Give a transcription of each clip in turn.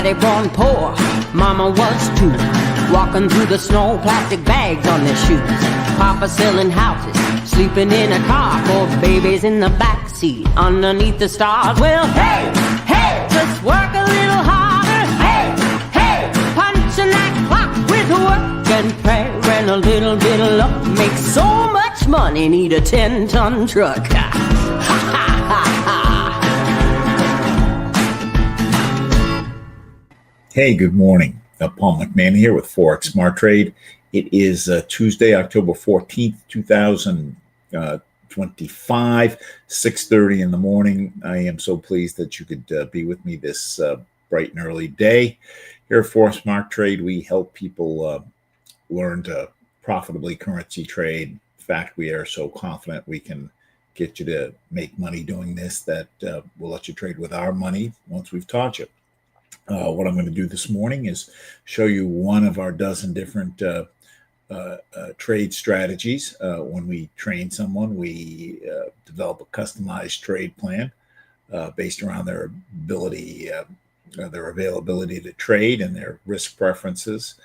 Daddy born poor, Mama was too. Walking through the snow, plastic bags on their shoes. Papa selling houses, sleeping in a car. 4 babies in the backseat, underneath the stars. Well, hey, hey, just work a little harder. Hey, hey, punching that clock with work and prayer and a little bit of luck. Make so much money, need a 10-ton truck. Ha, ha, ha, ha. Hey, good morning. Paul McMann here with Forex Smart Trade. It is Tuesday, October 14th, 2025, 6:30 in the morning. I am so pleased that you could be with me this bright and early day. Here at Forex Smart Trade, we help people learn to profitably currency trade. In fact, we are so confident we can get you to make money doing this that we'll let you trade with our money once we've taught you. What I'm going to do this morning is show you one of our dozen different trade strategies. When we train someone, we develop a customized trade plan based around their ability, their availability to trade and their risk preferences.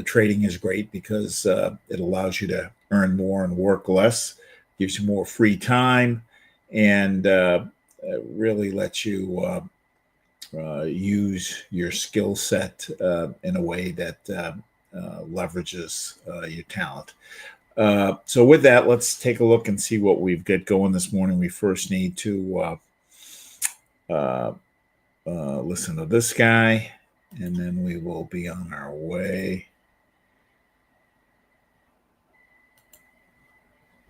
Trading is great because it allows you to earn more and work less, gives you more free time, and really lets you use your skill set in a way that leverages your talent. So with that, let's take a look and see what we've got going this morning. We first need to listen to this guy, and then we will be on our way.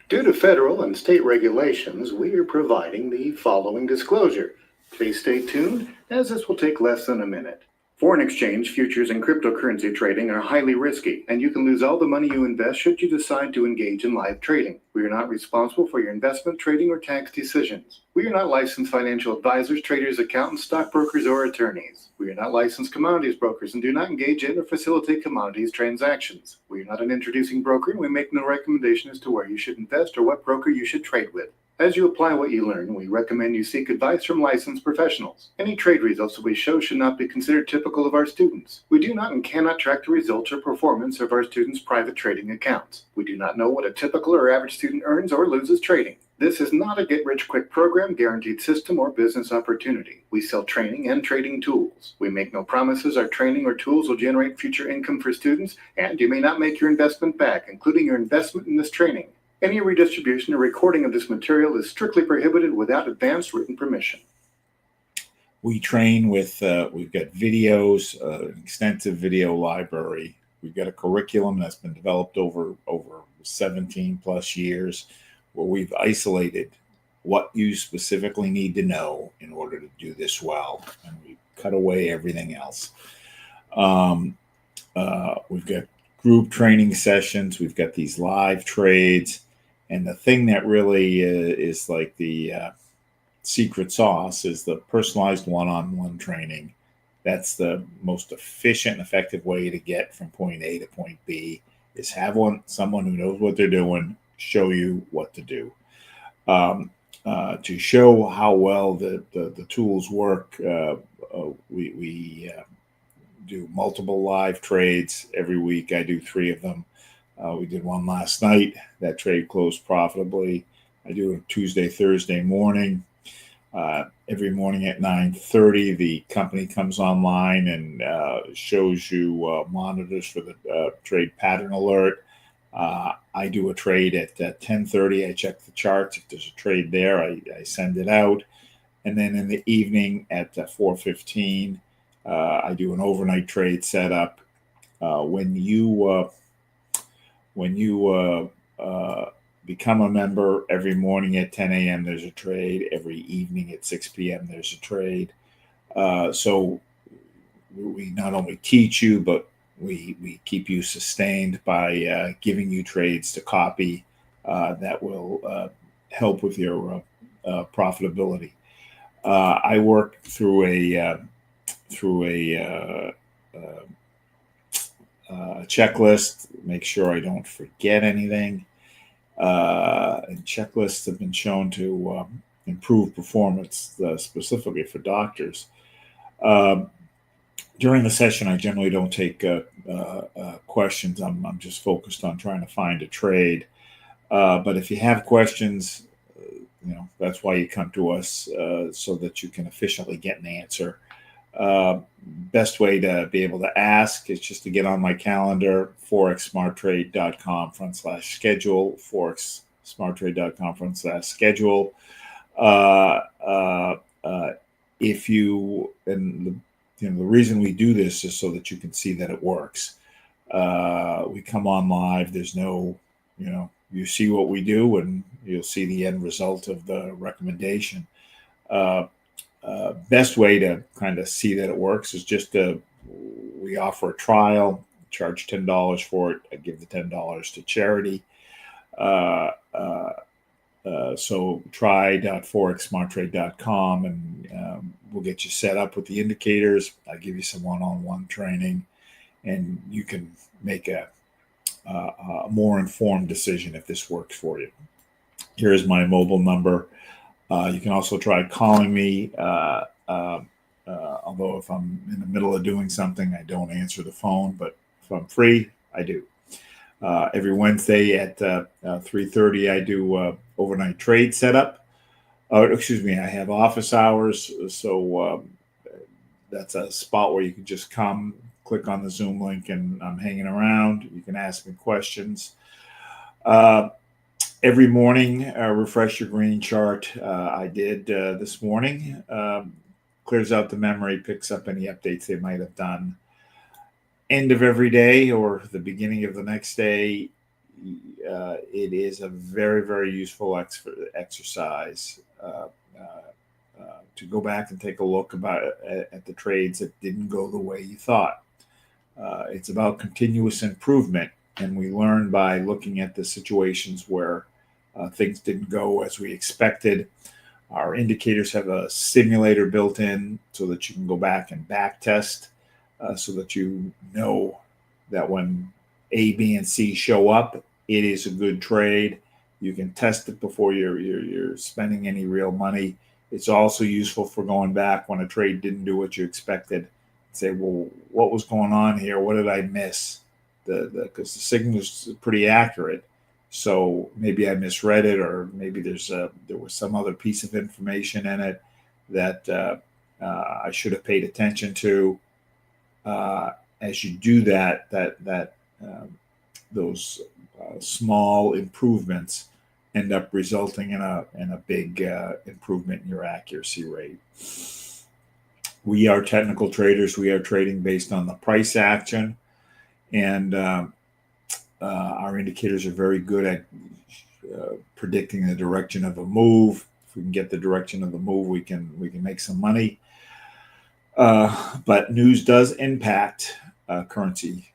Due to federal and state regulations, we are providing the following disclosure. Please stay tuned, as this will take less than a minute. Foreign exchange, futures, and cryptocurrency trading are highly risky, and you can lose all the money you invest should you decide to engage in live trading. We are not responsible for your investment, trading, or tax decisions. We are not licensed financial advisors, traders, accountants, stockbrokers, or attorneys. We are not licensed commodities brokers and do not engage in or facilitate commodities transactions. We are not an introducing broker, and we make no recommendation as to where you should invest or what broker you should trade with. As you apply what you learn, we recommend you seek advice from licensed professionals. Any trade results that we show should not be considered typical of our students. We do not and cannot track the results or performance of our students' private trading accounts. We do not know what a typical or average student earns or loses trading. This is not a get-rich-quick program, guaranteed system, or business opportunity. We sell training and trading tools. We make no promises our training or tools will generate future income for students, and you may not make your investment back, including your investment in this training. Any redistribution or recording of this material is strictly prohibited without advance written permission. We train with, we've got videos, an extensive video library. We've got a curriculum that's been developed over 17 plus years, where we've isolated what you specifically need to know in order to do this well. And we cut away everything else. We've got group training sessions. We've got these live trades. And the thing that really is like the secret sauce is the personalized one-on-one training. That's the most efficient and effective way to get from point A to point B, is have someone who knows what they're doing show you what to do. To show how well the tools work, we do multiple live trades every week. I do 3 of them. We did one last night. That trade closed profitably. I do it Tuesday, Thursday morning. Every morning at 9:30, the company comes online and shows you monitors for the trade pattern alert. I do a trade at 10:30. I check the charts. If there's a trade there, I send it out. And then in the evening at 4:15, I do an overnight trade setup. When you become a member, every morning at 10 a.m. there's a trade. Every evening at 6 p.m. there's a trade. So we not only teach you, but we keep you sustained by giving you trades to copy that will help with your profitability. I work through a checklist, make sure I don't forget anything. And checklists have been shown to improve performance, specifically for doctors. During the session, I generally don't take questions. I'm just focused on trying to find a trade. But if you have questions, that's why you come to us, so that you can efficiently get an answer. Best way to be able to ask is just to get on my calendar, forexsmarttrade.com/schedule, forexsmarttrade.com/schedule. If you, and the reason we do this is so that you can see that it works. We come on live. There's no, you see what we do and you'll see the end result of the recommendation. Best way to kind of see that it works is just we offer a trial, charge $10 for it. I give the $10 to charity. So try.forexsmarttrade.com, and we'll get you set up with the indicators. I give you some one-on-one training, and you can make a more informed decision if this works for you. Here is my mobile number. You can also try calling me, although if I'm in the middle of doing something, I don't answer the phone, but if I'm free, I do. Every Wednesday at 3:30, I do overnight trade setup. I have office hours, so that's a spot where you can just come, click on the Zoom link, and I'm hanging around. You can ask me questions. Every morning, refresh your green chart. I did this morning. Clears out the memory, picks up any updates they might have done. End of every day or the beginning of the next day, it is a very, very useful exercise to go back and take a look at the trades that didn't go the way you thought. It's about continuous improvement, and we learn by looking at the situations where things didn't go as we expected. Our indicators have a simulator built in so that you can go back and back test, so that you know that when A, B, and C show up, it is a good trade. You can test it before you're spending any real money. It's also useful for going back when a trade didn't do what you expected. Say, well, what was going on here? What did I miss? Because the signal is pretty accurate. So maybe I misread it, or maybe there was some other piece of information in it that I should have paid attention to. As you do that, those small improvements end up resulting in a big improvement in your accuracy rate. We are technical traders. We are trading based on the price action, and our indicators are very good at predicting the direction of a move. If we can get the direction of the move, we can make some money. But news does impact currency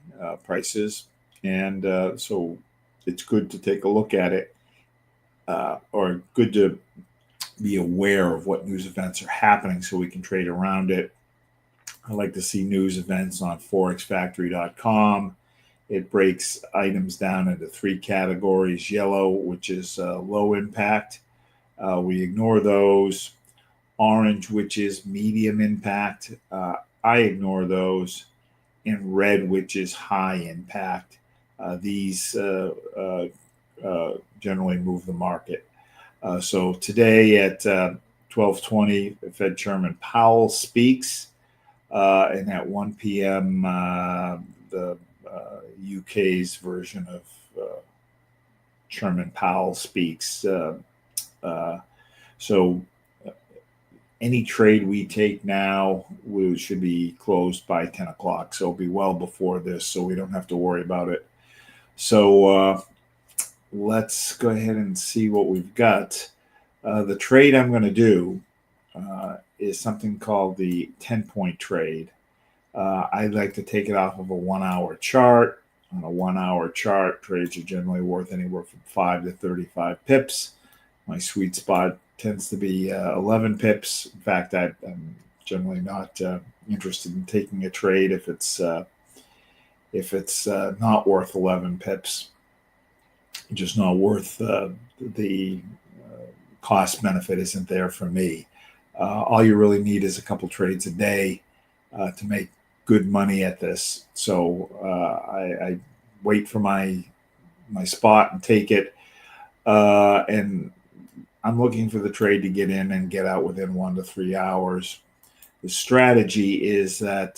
prices, and so it's good to take a look at it, or good to be aware of what news events are happening so we can trade around it. I like to see news events on forexfactory.com. It breaks items down into 3 categories. Yellow, which is low impact. We ignore those. Orange, which is medium impact. I ignore those. And red, which is high impact. These generally move the market. So today at 12:20, Fed Chairman Powell speaks, and at 1 p.m., the UK's version of Chairman Powell speaks. So any trade we take now should be closed by 10 o'clock. So it'll be well before this, so we don't have to worry about it. So let's go ahead and see what we've got. The trade I'm going to do is something called the 10-point trade. I'd like to take it off of a 1-hour chart. On a 1-hour chart, trades are generally worth anywhere from 5 to 35 pips. My sweet spot tends to be 11 pips. In fact, I'm generally not interested in taking a trade if it's not worth 11 pips. Just not worth the cost benefit isn't there for me. All you really need is a couple trades a day to make good money at this. So I wait for my spot and take it. And I'm looking for the trade to get in and get out within 1 to 3 hours. The strategy is that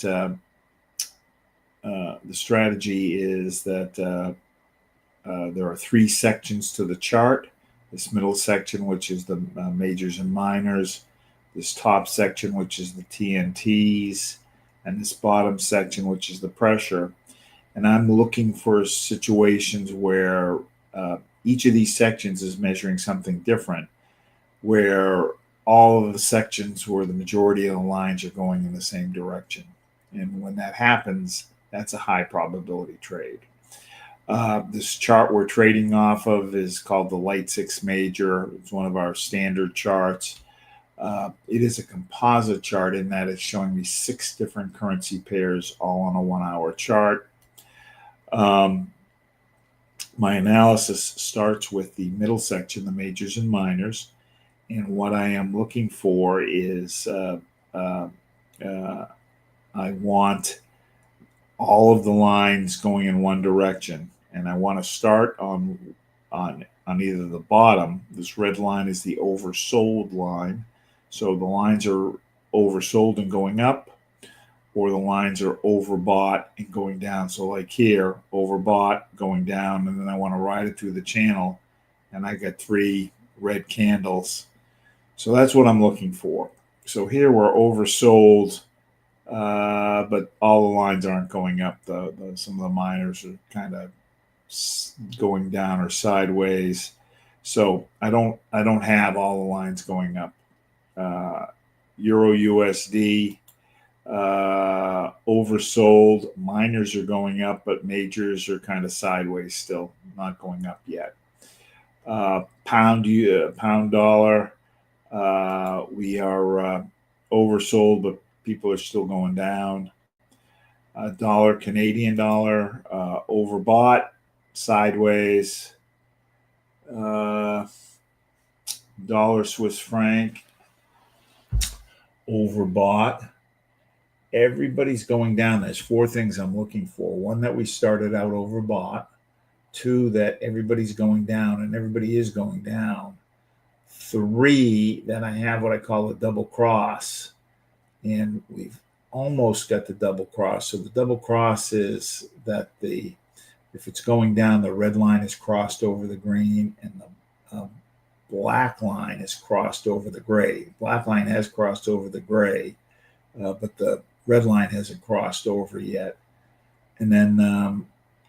there are 3 sections to the chart. This middle section, which is the majors and minors, this top section, which is the TNTs, and this bottom section, which is the pressure. And I'm looking for situations where each of these sections is measuring something different, where all of the sections where the majority of the lines are going in the same direction. And when that happens, that's a high probability trade. This chart we're trading off of is called the Light 6 Major. It's one of our standard charts. It is a composite chart in that it's showing me 6 different currency pairs all on a 1-hour chart. My analysis starts with the middle section, the majors and minors. And what I am looking for is I want all of the lines going in one direction. And I want to start on either the bottom. This red line is the oversold line. So the lines are oversold and going up, or the lines are overbought and going down. So like here, overbought, going down, and then I want to ride it through the channel, and I got 3 red candles. So that's what I'm looking for. So here we're oversold, but all the lines aren't going up. Some of the minors are kind of going down or sideways. So I don't have all the lines going up. Euro USD oversold. Minors are going up, but majors are kind of sideways still, not going up yet. Pound dollar. We are oversold, but people are still going down. Dollar Canadian dollar, overbought, sideways. Dollar Swiss franc, overbought. Everybody's going down. There's 4 things I'm looking for. 1, that we started out overbought. 2, that everybody's going down, and everybody is going down. 3, that I have what I call a double cross, and we've almost got the double cross. So the double cross is that if it's going down, the red line is crossed over the green, and the black line is crossed over the gray. Black line has crossed over the gray, but the red line hasn't crossed over yet. And then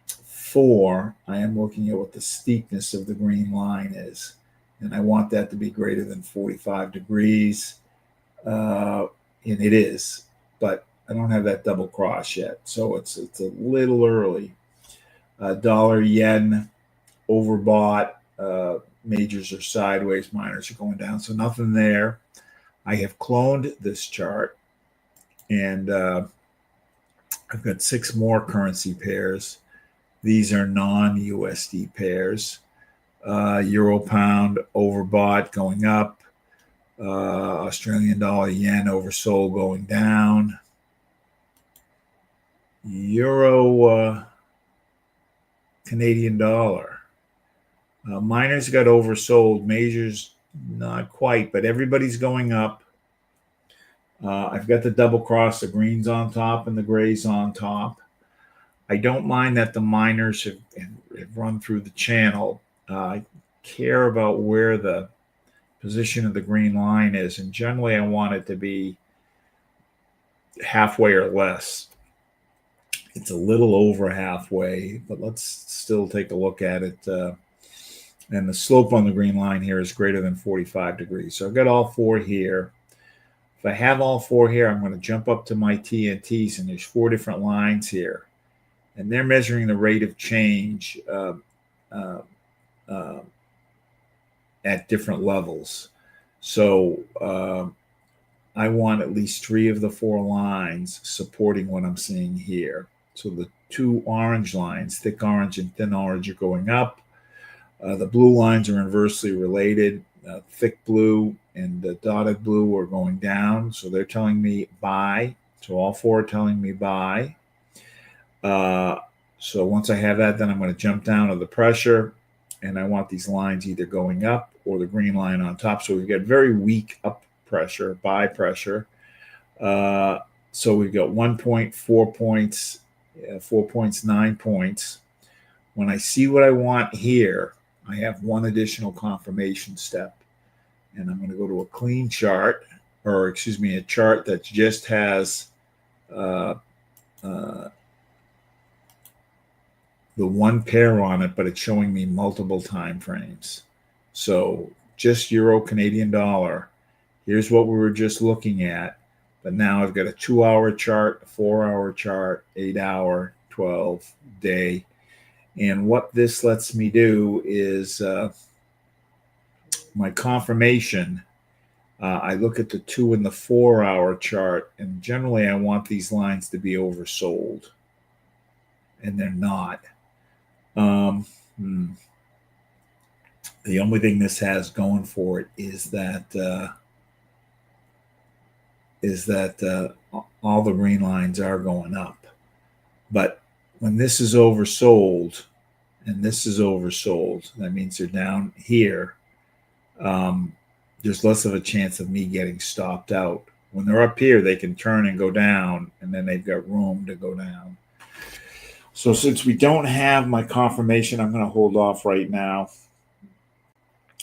4, I am looking at what the steepness of the green line is, and I want that to be greater than 45 degrees, and it is, but I don't have that double cross yet, so it's a little early. Dollar yen, overbought. Majors are sideways, minors are going down, so nothing there. I have cloned this chart, and I've got 6 more currency pairs. These are non-USD pairs. Euro pound, overbought, going up. Australian dollar yen, oversold, going down. Euro Canadian dollar. Minors got oversold, majors not quite, but everybody's going up. I've got the double cross, the green's on top and the gray's on top. I don't mind that the minors have run through the channel. I care about where the position of the green line is, and generally I want it to be halfway or less. It's a little over halfway, but let's still take a look at it. And the slope on the green line here is greater than 45 degrees. So I've got all 4 here. If I have all 4 here, I'm going to jump up to my TNTs, and there's 4 different lines here. And they're measuring the rate of change at different levels. So I want at least 3 of the 4 lines supporting what I'm seeing here. So the 2 orange lines, thick orange and thin orange, are going up. The blue lines are inversely related. Thick blue and the dotted blue are going down. So they're telling me buy. So all four are telling me buy. So once I have that, then I'm going to jump down to the pressure, and I want these lines either going up or the green line on top. So we've got very weak up pressure, buy pressure. So we've got 1.4 points, 4 points, 9 points. When I see what I want here, I have one additional confirmation step, and I'm going to go to a clean chart, or excuse me, a chart that just has the one pair on it, but it's showing me multiple time frames. So just euro Canadian dollar. Here's what we were just looking at. But now I've got a 2-hour chart, a 4-hour chart, 8-hour, 12 day. And what this lets me do is my confirmation. I look at the 2 and the 4-hour chart, and generally I want these lines to be oversold. And they're not. The only thing this has going for it is that all the green lines are going up. But when this is oversold and this is oversold, that means they're down here. There's less of a chance of me getting stopped out. When they're up here, they can turn and go down, and then they've got room to go down. So since we don't have my confirmation, I'm going to hold off right now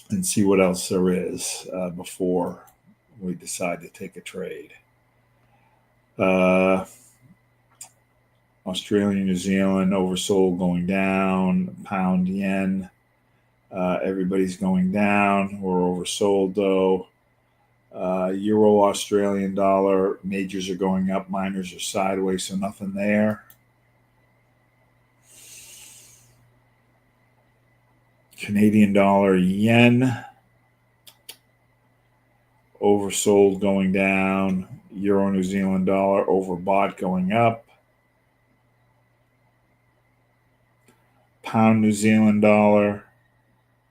and see what else there is before we decide to take a trade. Australia, New Zealand, oversold going down. Pound, yen, everybody's going down. We're oversold though. Euro, Australian dollar, majors are going up, minors are sideways, so nothing there. Canadian dollar, yen, oversold going down. Euro, New Zealand dollar, overbought going up. Pound, New Zealand dollar,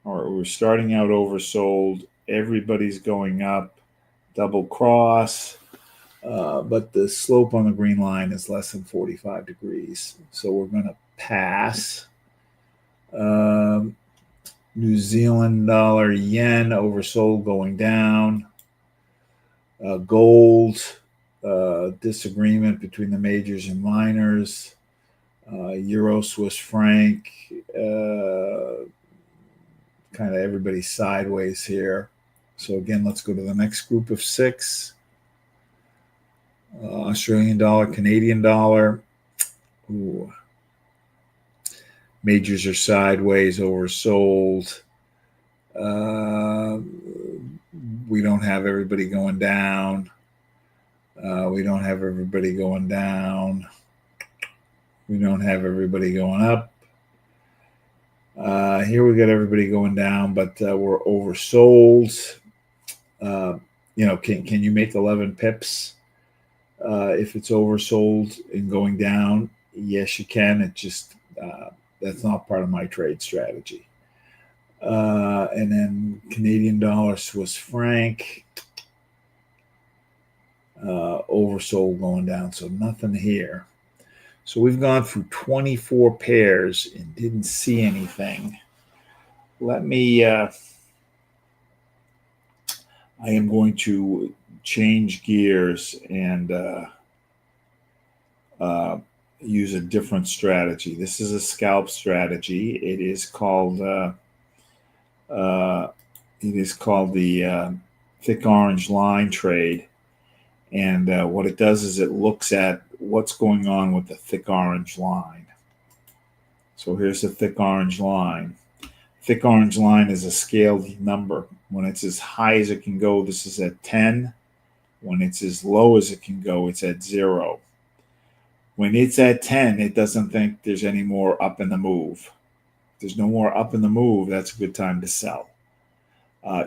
we're starting out oversold. Everybody's going up. Double cross. But the slope on the green line is less than 45 degrees. So we're going to pass. New Zealand dollar, yen, oversold going down. Gold, disagreement between the majors and minors. Euro, Swiss franc, kind of everybody sideways here. So again, let's go to the next group of 6. Australian dollar, Canadian dollar. Ooh. Majors are sideways, oversold. We don't have everybody going down. We don't have everybody going down. We don't have everybody going up. Here we got everybody going down, but we're oversold. Can you make 11 pips if it's oversold and going down? Yes, you can. It just that's not part of my trade strategy. And then Canadian dollar, Swiss franc, oversold going down, so nothing here. So we've gone through 24 pairs and didn't see anything. Let me, I am going to change gears and use a different strategy. This is a scalp strategy. It is called the thick orange line trade. And what it does is it looks at what's going on with the thick orange line. So here's the thick orange line. Thick orange line is a scaled number. When it's as high as it can go, this is at 10. When it's as low as it can go, it's at 0. When it's at 10, it doesn't think there's any more up in the move. If there's no more up in the move, that's a good time to sell.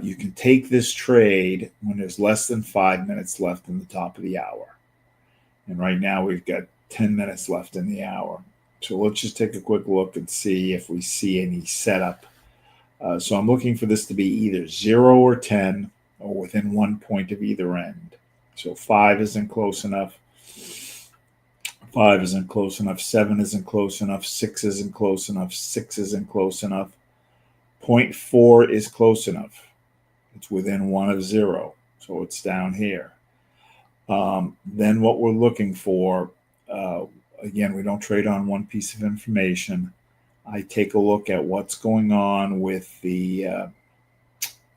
You can take this trade when there's less than 5 minutes left in the top of the hour. And right now we've got 10 minutes left in the hour. So let's just take a quick look and see if we see any setup. So I'm looking for this to be either 0 or 10 or within 1 point of either end. So 5 isn't close enough. 5 isn't close enough. 7 isn't close enough. 6 isn't close enough. 6 isn't close enough. 0.4 is close enough. It's within 1 of 0. So it's down here. Then what we're looking for, again, we don't trade on one piece of information. I take a look at what's going on with the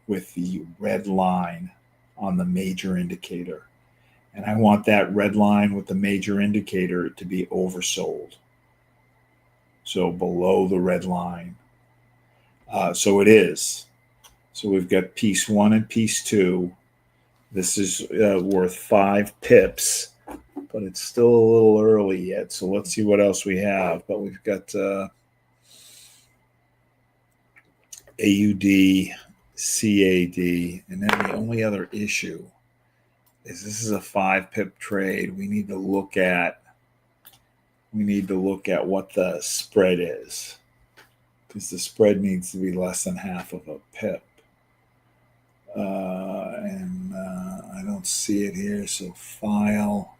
red line on the major indicator. And I want that red line with the major indicator to be oversold. So below the red line. So it is. So we've got piece 1 and piece 2. This is worth 5 pips, but it's still a little early yet. So let's see what else we have. But we've got AUD, CAD, and then the only other issue is this is a 5 pip trade. We need to look at what the spread is, because the spread needs to be less than half of a pip. And I don't see it here. So file,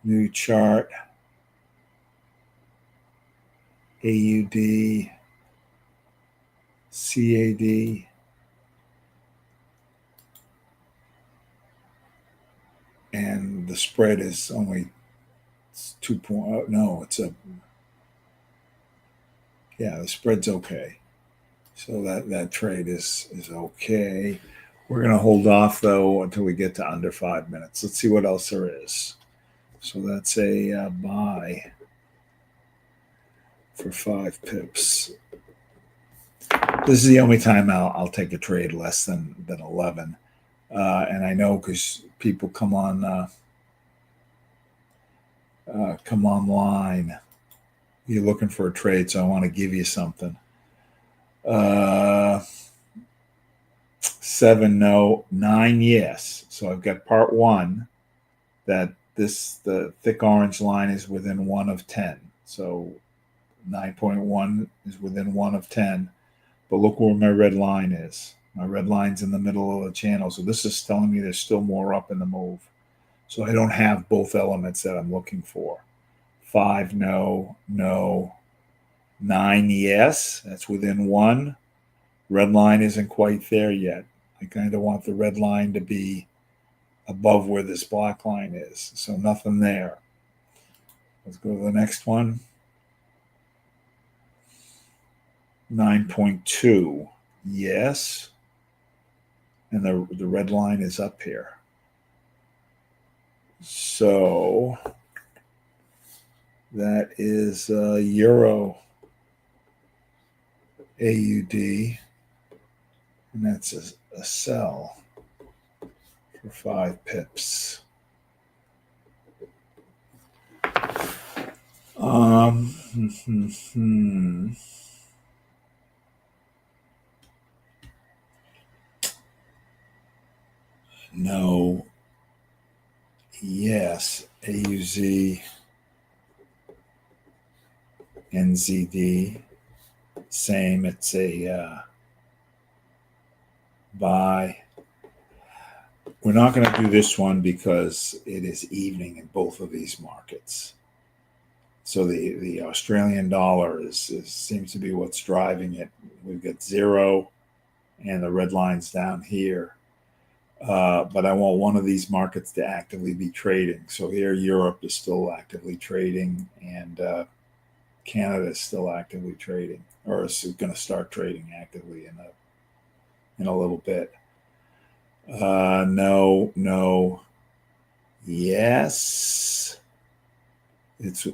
new chart, AUD, CAD. And the spread is only 2. No, it's a, yeah, the spread's okay. So that trade is okay. We're going to hold off, though, until we get to under 5 minutes. Let's see what else there is. So that's a buy for 5 pips. This is the only time I'll take a trade less than 11. And I know because people come online. You're looking for a trade, so I want to give you something. 7 no, 9 yes. So I've got part 1 that the thick orange line is within 1 of 10. So 9.1 is within 1 of 10. But look where my red line is. My red line's in the middle of the channel. So this is telling me there's still more up in the move. So I don't have both elements that I'm looking for. 5 no, no. 9 yes. That's within 1. Red line isn't quite there yet. I kind of want the red line to be above where this black line is. So nothing there. Let's go to the next one. 9.2. Yes. And the red line is up here. So that is Euro AUD. And that's a sell for 5 pips. No. Yes. AUZ. NZD. Same. It's a buy. We're not going to do this one because it is evening in both of these markets. So the Australian dollar seems to be what's driving it. We've got 0 and the red line's down here. But I want one of these markets to actively be trading. So here Europe is still actively trading and Canada is still actively trading, or is going to start trading actively in a little bit. No, yes. It's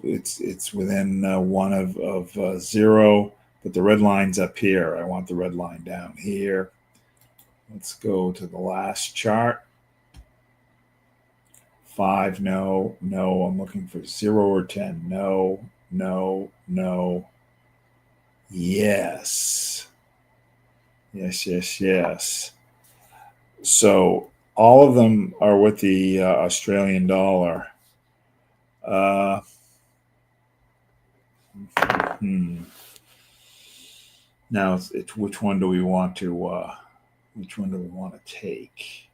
within 1 of 0, but the red line's up here. I want the red line down here. Let's go to the last chart. 5 no. I'm looking for 0 or 10. No. Yes. So all of them are with the Australian dollar. Now it's which one do we want to take?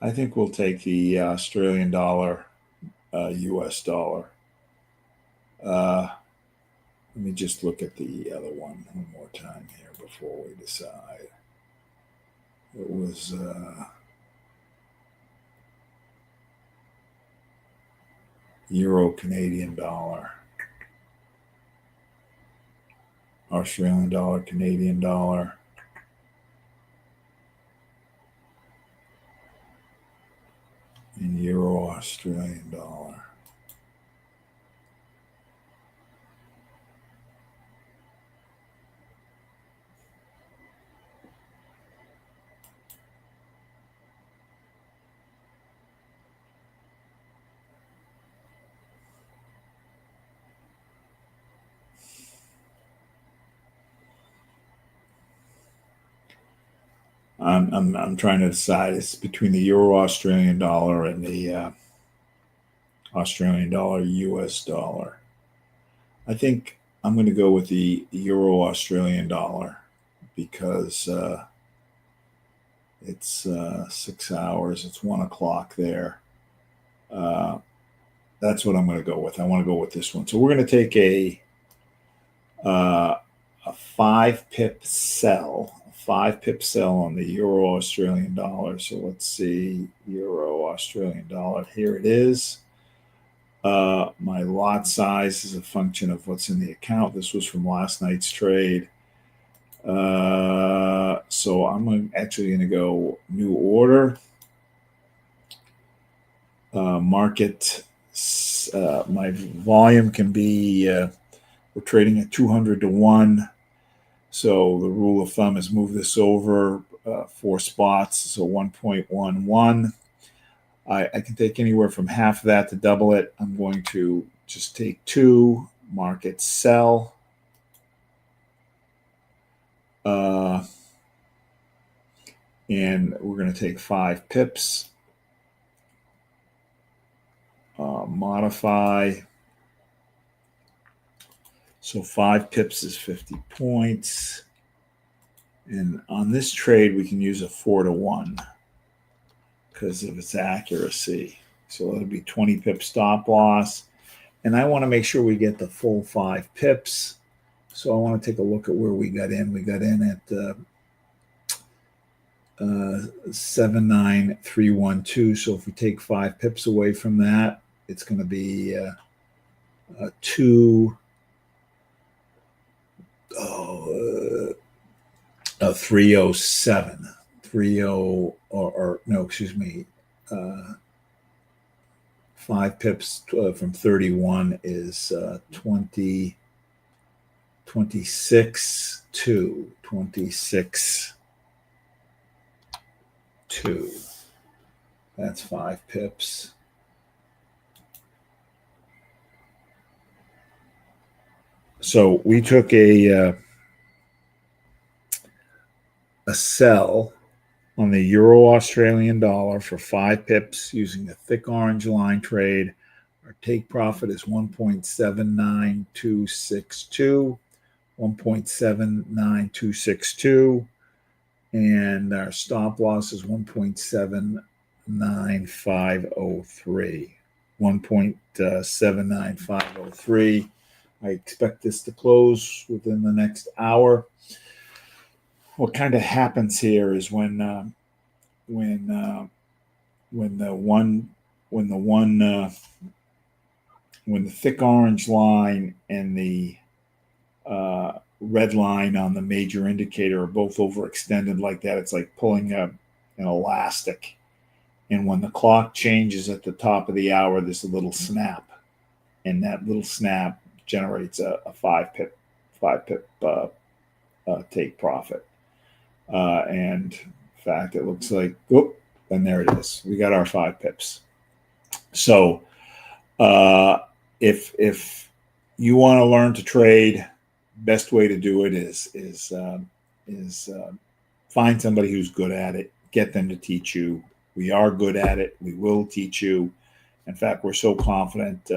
I think we'll take the Australian dollar, US dollar. Let me just look at the other one more time here before we decide. It was Euro, Canadian dollar, Australian dollar, Canadian dollar, and Euro, Australian dollar. I'm trying to decide. It's between the Euro Australian dollar and the Australian dollar US dollar. I think I'm going to go with the Euro Australian dollar because it's 6 hours. It's 1 o'clock there. That's what I'm going to go with. I want to go with this one. So we're going to take a 5 pip sell. 5 pip sell on the Euro Australian dollar. So let's see, Euro Australian dollar. Here it is. My lot size is a function of what's in the account. This was from last night's trade. So I'm actually going to go new order. Market. My volume can be. We're trading at 200 to 1. So the rule of thumb is move this over 4 spots, so 1.11. I can take anywhere from half of that to double it. I'm going to just take 2, market sell. And we're going to take 5 pips. Modify. So 5 pips is 50 points. And on this trade, we can use a 4 to 1 because of its accuracy. So it'll be 20 pip stop loss. And I want to make sure we get the full 5 pips. So I want to take a look at where we got in. We got in at 79312. So if we take 5 pips away from that, it's going to be 307. 5 pips from 31 is 26 2. That's 5 pips. So we took a sell on the Euro Australian dollar for 5 pips using the thick orange line trade. Our take profit is 1.79262, 1.79262, and our stop loss is 1.79503. 1.79503. I expect this to close within the next hour. What kind of happens here is when the thick orange line and the red line on the major indicator are both overextended like that, it's like pulling an elastic. And when the clock changes at the top of the hour, there's a little snap, and that little snap generates a 5 pip take profit. And in fact, it looks like, and there it is. We got our 5 pips. So if you want to learn to trade, best way to do it is find somebody who's good at it, get them to teach you. We are good at it. We will teach you. In fact, we're so confident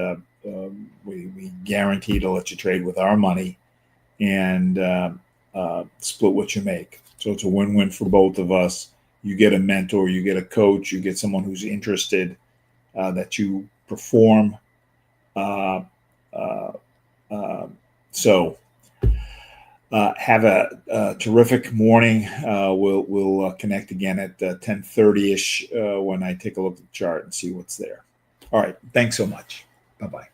we guarantee to let you trade with our money and split what you make. So it's a win-win for both of us. you get a mentor, you get a coach, you get someone who's interested, that you perform. So have a terrific morning. We'll connect again at 10:30ish when I take a look at the chart and see what's there. All right. Thanks so much. Bye-bye.